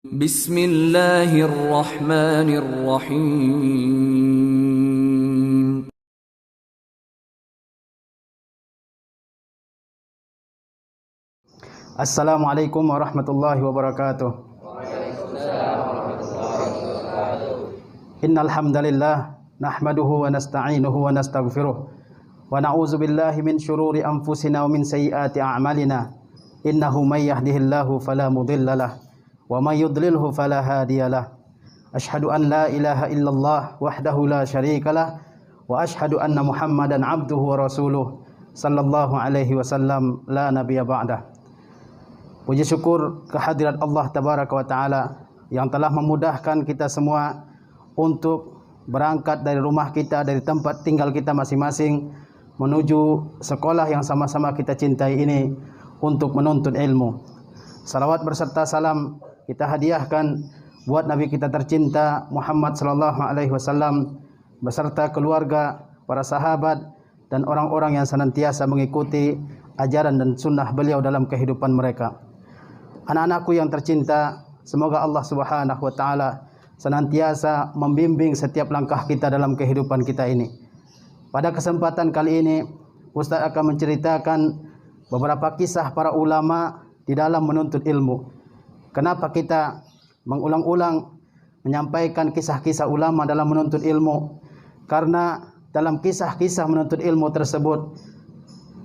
Bismillahirrahmanirrahim. Assalamualaikum warahmatullahi wabarakatuh. Innal hamdalillah nahmaduhu wa nasta'inuhu wa nastaghfiruh wa na'udzu billahi min syururi anfusina wa min sayyiati a'malina. Innahu may yahdihillahu fala mudhillalah wa may yudlilhu fala hadiyalah. Asyhadu an la ilaha illallah wahdahu la syarikalah wa asyhadu anna Muhammadan abduhu wa rasuluh sallallahu alaihi wasallam la nabiyya ba'dah. Puji syukur kehadirat Allah tabaraka wa taala yang telah memudahkan kita semua untuk berangkat dari rumah kita, dari tempat tinggal kita masing-masing menuju sekolah yang sama-sama kita cintai ini untuk menuntut ilmu. Salawat berserta salam kita hadiahkan buat Nabi kita tercinta Muhammad sallallahu alaihi wasallam beserta keluarga, para sahabat dan orang-orang yang senantiasa mengikuti ajaran dan sunnah beliau dalam kehidupan mereka. Anak-anakku yang tercinta, semoga Allah Subhanahu wa taala senantiasa membimbing setiap langkah kita dalam kehidupan kita ini. Pada kesempatan kali ini, Ustaz akan menceritakan beberapa kisah para ulama di dalam menuntut ilmu. Kenapa kita mengulang-ulang menyampaikan kisah-kisah ulama dalam menuntut ilmu? Karena dalam kisah-kisah menuntut ilmu tersebut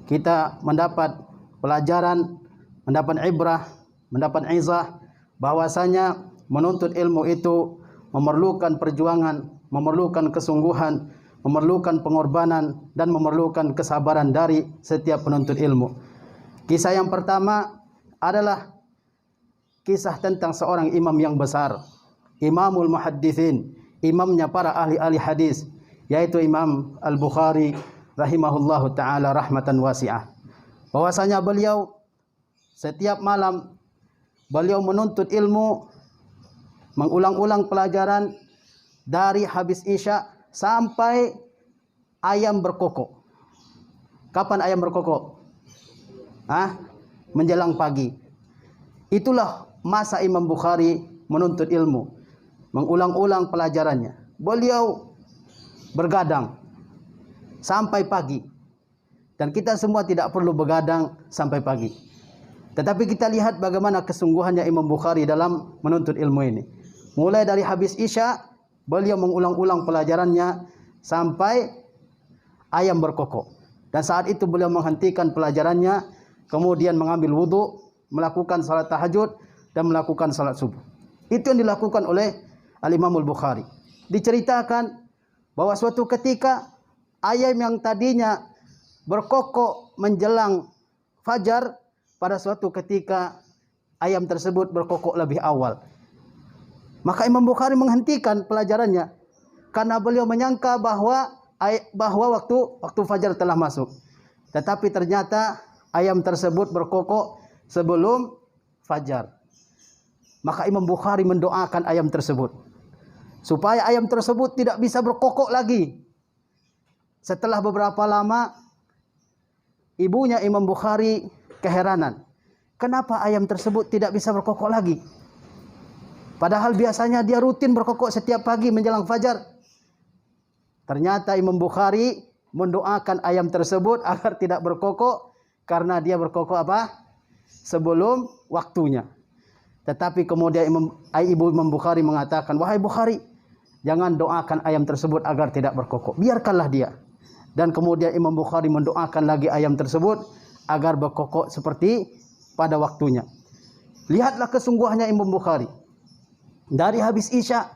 kita mendapat pelajaran, mendapat ibrah, mendapat izah bahwasanya menuntut ilmu itu memerlukan perjuangan, memerlukan kesungguhan, memerlukan pengorbanan dan memerlukan kesabaran dari setiap penuntut ilmu. Kisah yang pertama adalah kisah tentang seorang imam yang besar, Imamul Muhadditsin, imamnya para ahli-ahli hadis, yaitu Imam Al-Bukhari rahimahullahu taala rahmatan wasi'ah. Bahwasanya beliau setiap malam beliau menuntut ilmu, mengulang-ulang pelajaran dari habis Isya sampai ayam berkokok. Kapan ayam berkokok? Menjelang pagi. Itulah masa Imam Bukhari menuntut ilmu, mengulang-ulang pelajarannya. Beliau bergadang sampai pagi. Dan kita semua tidak perlu begadang sampai pagi. Tetapi kita lihat bagaimana kesungguhannya Imam Bukhari dalam menuntut ilmu ini. Mulai dari habis Isya, beliau mengulang-ulang pelajarannya sampai ayam berkokok. Dan saat itu beliau menghentikan pelajarannya, kemudian mengambil wudu, melakukan salat tahajud dan melakukan salat subuh. Itu yang dilakukan oleh Al-Imamul Bukhari. Diceritakan bahwa suatu ketika ayam yang tadinya berkokok menjelang fajar, pada suatu ketika ayam tersebut berkokok lebih awal. Maka Imam Bukhari menghentikan pelajarannya karena beliau menyangka bahwa waktu fajar telah masuk. Tetapi ternyata ayam tersebut berkokok sebelum fajar. Maka Imam Bukhari mendoakan ayam tersebut supaya ayam tersebut tidak bisa berkokok lagi. Setelah beberapa lama, ibunya Imam Bukhari keheranan. Kenapa ayam tersebut tidak bisa berkokok lagi? Padahal biasanya dia rutin berkokok setiap pagi menjelang fajar. Ternyata Imam Bukhari mendoakan ayam tersebut agar tidak berkokok karena dia berkokok sebelum waktunya. Tetapi kemudian ibu Imam Bukhari mengatakan, "Wahai Bukhari, jangan doakan ayam tersebut agar tidak berkokok. Biarkanlah dia." Dan kemudian Imam Bukhari mendoakan lagi ayam tersebut agar berkokok seperti pada waktunya. Lihatlah kesungguhannya Imam Bukhari. Dari habis Isya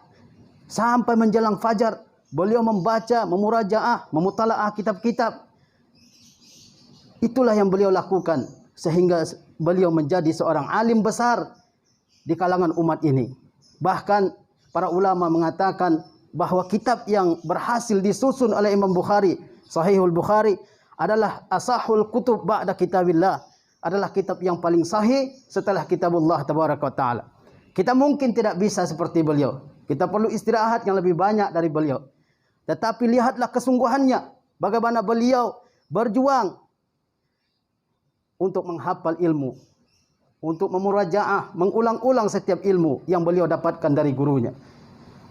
sampai menjelang fajar, beliau membaca, memurajaah, memutalaah kitab-kitab. Itulah yang beliau lakukan sehingga beliau menjadi seorang alim besar di kalangan umat ini. Bahkan para ulama mengatakan bahwa kitab yang berhasil disusun oleh Imam Bukhari, Sahihul Bukhari, adalah asahul kutub ba'da kitabillah, adalah kitab yang paling sahih setelah kitabullah tabaraka wa ta'ala. Kita mungkin tidak bisa seperti beliau. Kita perlu istirahat yang lebih banyak dari beliau. Tetapi lihatlah kesungguhannya, bagaimana beliau berjuang untuk menghafal ilmu. untuk memurajaah, mengulang-ulang setiap ilmu yang beliau dapatkan dari gurunya.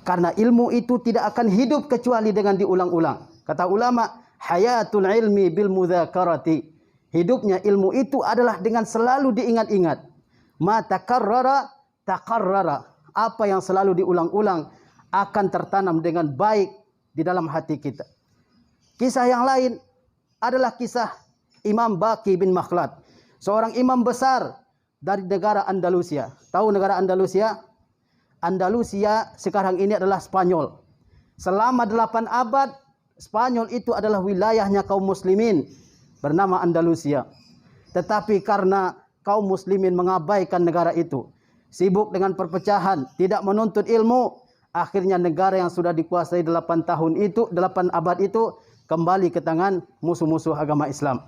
Karena ilmu itu tidak akan hidup kecuali dengan diulang-ulang. Kata ulama, hayatul ilmi bil mudzakarati. Hidupnya ilmu itu adalah dengan selalu diingat-ingat. Ma takarrara taqarrara. Apa yang selalu diulang-ulang akan tertanam dengan baik di dalam hati kita. Kisah yang lain adalah kisah Imam Baqi bin Makhlad, seorang imam besar dari negara Andalusia. Tahu negara Andalusia? Andalusia sekarang ini adalah Spanyol. Selama 8 abad, Spanyol itu adalah wilayahnya kaum muslimin bernama Andalusia. Tetapi karena kaum muslimin mengabaikan negara itu, sibuk dengan perpecahan, tidak menuntut ilmu, akhirnya negara yang sudah dikuasai 8 abad itu kembali ke tangan musuh-musuh agama Islam.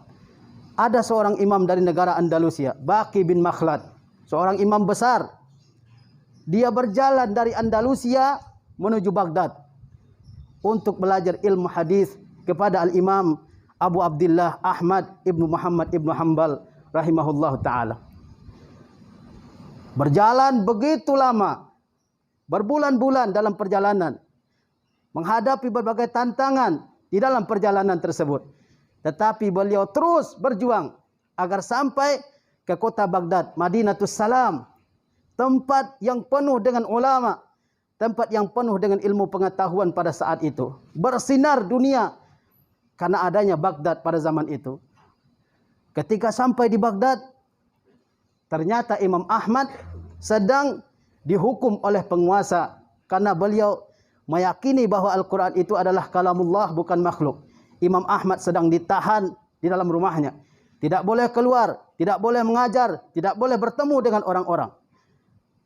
Ada seorang imam dari negara Andalusia, Baqi bin Makhlad, seorang imam besar. Dia berjalan dari Andalusia menuju Baghdad untuk belajar ilmu hadis kepada Al-Imam Abu Abdullah Ahmad ibnu Muhammad ibnu Hanbal rahimahullah ta'ala. Berjalan begitu lama, berbulan-bulan dalam perjalanan, menghadapi berbagai tantangan di dalam perjalanan tersebut. Tetapi beliau terus berjuang agar sampai ke kota Baghdad, Madinatus Salam, tempat yang penuh dengan ulama, tempat yang penuh dengan ilmu pengetahuan pada saat itu. Bersinar dunia karena adanya Baghdad pada zaman itu. Ketika sampai di Baghdad, ternyata Imam Ahmad sedang dihukum oleh penguasa karena beliau meyakini bahwa Al-Quran itu adalah kalamullah, bukan makhluk. Imam Ahmad sedang ditahan di dalam rumahnya. Tidak boleh keluar, tidak boleh mengajar, tidak boleh bertemu dengan orang-orang.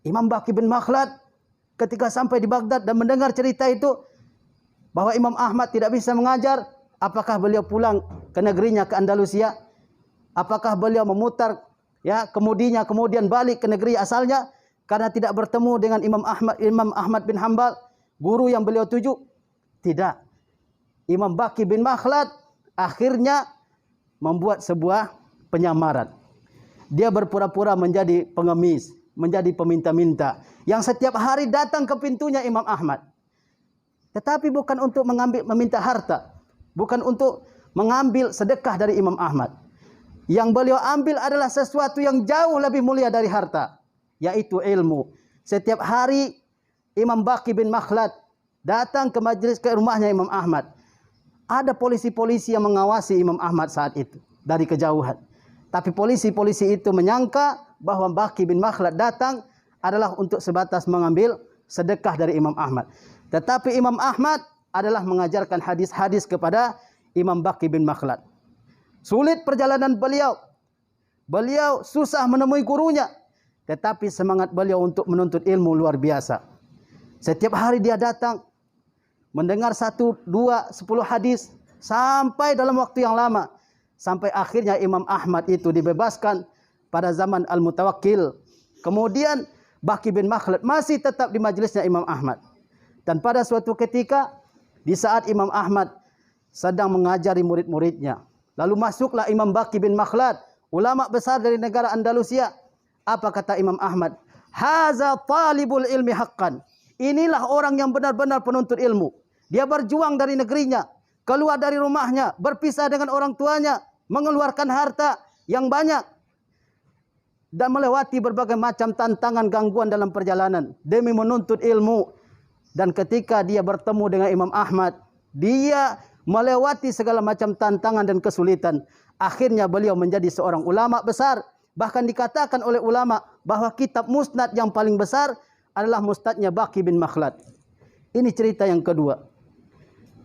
Imam Baqi bin Makhlad ketika sampai di Baghdad dan mendengar cerita itu bahwa Imam Ahmad tidak bisa mengajar, apakah beliau pulang ke negerinya, ke Andalusia? Apakah beliau memutar kemudian balik ke negeri asalnya karena tidak bertemu dengan Imam Ahmad bin Hanbal, guru yang beliau tuju? Tidak. Imam Baqi bin Makhlad akhirnya membuat sebuah penyamaran. Dia berpura-pura menjadi pengemis, menjadi peminta-minta yang setiap hari datang ke pintunya Imam Ahmad. Tetapi bukan untuk meminta harta, bukan untuk mengambil sedekah dari Imam Ahmad. Yang beliau ambil adalah sesuatu yang jauh lebih mulia dari harta, yaitu ilmu. Setiap hari Imam Baqi bin Makhlad datang ke rumahnya Imam Ahmad. Ada polisi-polisi yang mengawasi Imam Ahmad saat itu dari kejauhan. Tapi polisi-polisi itu menyangka bahwa Baqi bin Makhlad datang adalah untuk sebatas mengambil sedekah dari Imam Ahmad. Tetapi Imam Ahmad adalah mengajarkan hadis-hadis kepada Imam Baqi bin Makhlad. Sulit perjalanan beliau. Beliau susah menemui gurunya. Tetapi semangat beliau untuk menuntut ilmu luar biasa. Setiap hari dia datang, mendengar 1, 2, 10 hadis sampai dalam waktu yang lama. Sampai akhirnya Imam Ahmad itu dibebaskan pada zaman Al-Mutawakkil. Kemudian Baqi bin Makhlad masih tetap di majelisnya Imam Ahmad. Dan pada suatu ketika, di saat Imam Ahmad sedang mengajari murid-muridnya, lalu masuklah Imam Baqi bin Makhlad, ulama besar dari negara Andalusia. Apa kata Imam Ahmad? Haza talibul ilmi haqqan. Inilah orang yang benar-benar penuntut ilmu. Dia berjuang dari negerinya, keluar dari rumahnya, berpisah dengan orang tuanya, mengeluarkan harta yang banyak, dan melewati berbagai macam tantangan, gangguan dalam perjalanan demi menuntut ilmu. Dan ketika dia bertemu dengan Imam Ahmad, dia melewati segala macam tantangan dan kesulitan. Akhirnya beliau menjadi seorang ulama besar. Bahkan dikatakan oleh ulama bahwa kitab musnad yang paling besar adalah musnadnya Baqi bin Makhlad. Ini cerita yang kedua.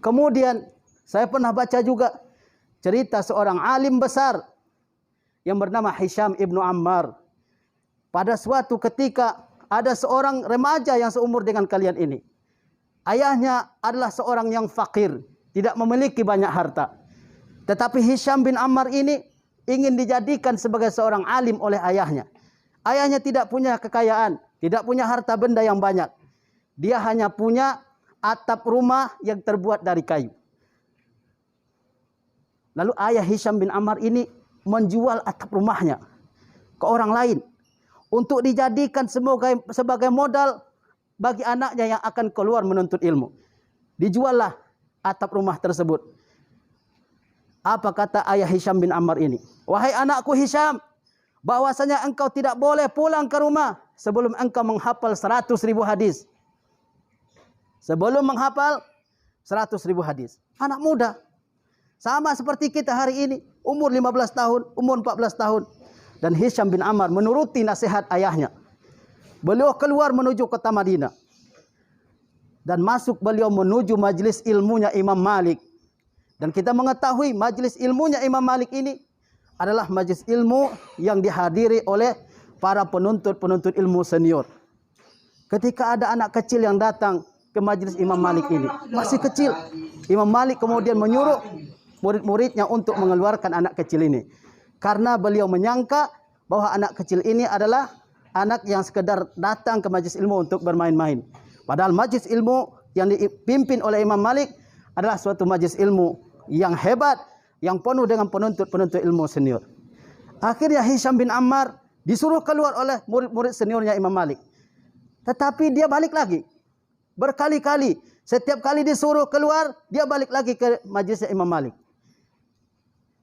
Kemudian saya pernah baca juga cerita seorang alim besar yang bernama Hisham ibnu Ammar. Pada suatu ketika ada seorang remaja yang seumur dengan kalian ini. Ayahnya adalah seorang yang fakir, tidak memiliki banyak harta. Tetapi Hisham bin Ammar ini ingin dijadikan sebagai seorang alim oleh ayahnya. Ayahnya tidak punya kekayaan, tidak punya harta benda yang banyak. Dia hanya punya atap rumah yang terbuat dari kayu. Lalu ayah Hisham bin Ammar ini menjual atap rumahnya ke orang lain. untuk dijadikan sebagai modal bagi anaknya yang akan keluar menuntut ilmu. Dijuallah atap rumah tersebut. Apa kata ayah Hisham bin Ammar ini? Wahai anakku Hisham, bahwasanya engkau tidak boleh pulang ke rumah sebelum engkau menghafal 100.000 hadis. Sebelum menghafal 100.000 hadis. Anak muda. Sama seperti kita hari ini. Umur 15 tahun, umur 14 tahun. Dan Hisham bin Ammar menuruti nasihat ayahnya. Beliau keluar menuju kota Madinah. Dan masuk beliau menuju majlis ilmunya Imam Malik. Dan kita mengetahui majlis ilmunya Imam Malik ini adalah majlis ilmu yang dihadiri oleh para penuntut-penuntut ilmu senior. Ketika ada anak kecil yang datang ke majlis Imam Malik ini, masih kecil, Imam Malik kemudian menyuruh murid-muridnya untuk mengeluarkan anak kecil ini. Karena beliau menyangka bahwa anak kecil ini adalah anak yang sekedar datang ke majlis ilmu untuk bermain-main. Padahal majlis ilmu yang dipimpin oleh Imam Malik adalah suatu majlis ilmu yang hebat, yang penuh dengan penuntut-penuntut ilmu senior. Akhirnya Hisham bin Ammar disuruh keluar oleh murid-murid seniornya Imam Malik. Tetapi dia balik lagi. Berkali-kali. Setiap kali disuruh keluar, dia balik lagi ke majlisnya Imam Malik.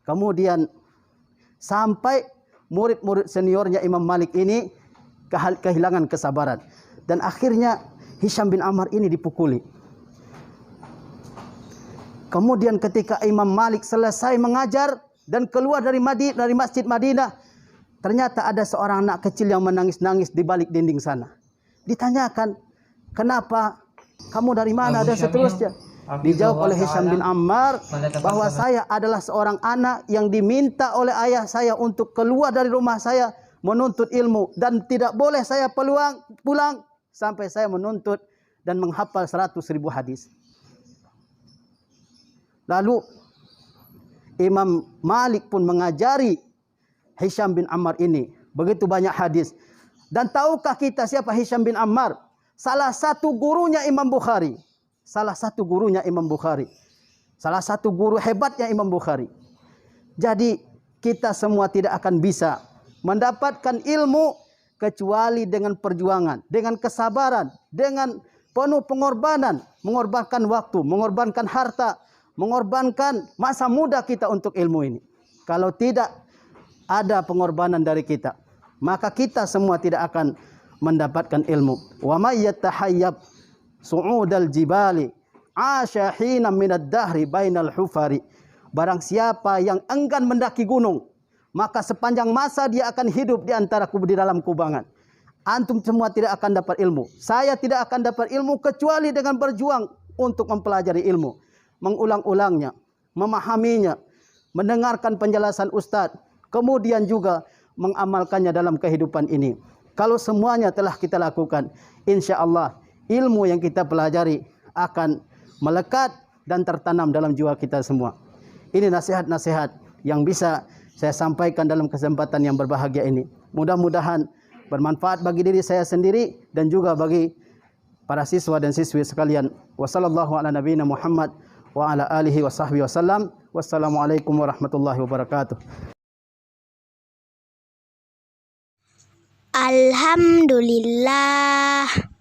Kemudian sampai murid-murid seniornya Imam Malik ini kehilangan kesabaran. Dan akhirnya Hisham bin Ammar ini dipukuli. Kemudian ketika Imam Malik selesai mengajar dan keluar dari Masjid Madinah, ternyata ada seorang anak kecil yang menangis-nangis di balik dinding sana. Ditanyakan, kenapa? Kamu dari mana? Dan seterusnya. Dijawab oleh Hisham bin Ammar bahwa saya adalah seorang anak yang diminta oleh ayah saya untuk keluar dari rumah saya menuntut ilmu. Dan tidak boleh saya pulang sampai saya menuntut dan menghafal 100.000 hadis. Lalu Imam Malik pun mengajari Hisham bin Ammar ini begitu banyak hadis. Dan tahukah kita siapa Hisham bin Ammar? Salah satu gurunya Imam Bukhari. Salah satu gurunya Imam Bukhari. Salah satu guru hebatnya Imam Bukhari. Jadi kita semua tidak akan bisa mendapatkan ilmu kecuali dengan perjuangan, dengan kesabaran, dengan penuh pengorbanan, mengorbankan waktu, mengorbankan harta, mengorbankan masa muda kita untuk ilmu ini. Kalau tidak ada pengorbanan dari kita, maka kita semua tidak akan mendapatkan ilmu. Wa may yatahayyab su'udal jibali asya hina minad dahri bainal hufari. Barang siapa yang enggan mendaki gunung, maka sepanjang masa dia akan hidup di antara di dalam kubangan. Antum semua tidak akan dapat ilmu. Saya tidak akan dapat ilmu kecuali dengan berjuang untuk mempelajari ilmu, mengulang-ulangnya, memahaminya, mendengarkan penjelasan ustadz, kemudian juga mengamalkannya dalam kehidupan ini. Kalau semuanya telah kita lakukan, insya Allah ilmu yang kita pelajari akan melekat dan tertanam dalam jiwa kita semua. Ini nasihat-nasihat yang bisa saya sampaikan dalam kesempatan yang berbahagia ini. Mudah-mudahan bermanfaat bagi diri saya sendiri dan juga bagi para siswa dan siswi sekalian. Wassallallahu ala nabiyina Muhammad wa ala alihi wa sahbihi wasallam. Wassalamualaikum warahmatullahi wabarakatuh. Alhamdulillah.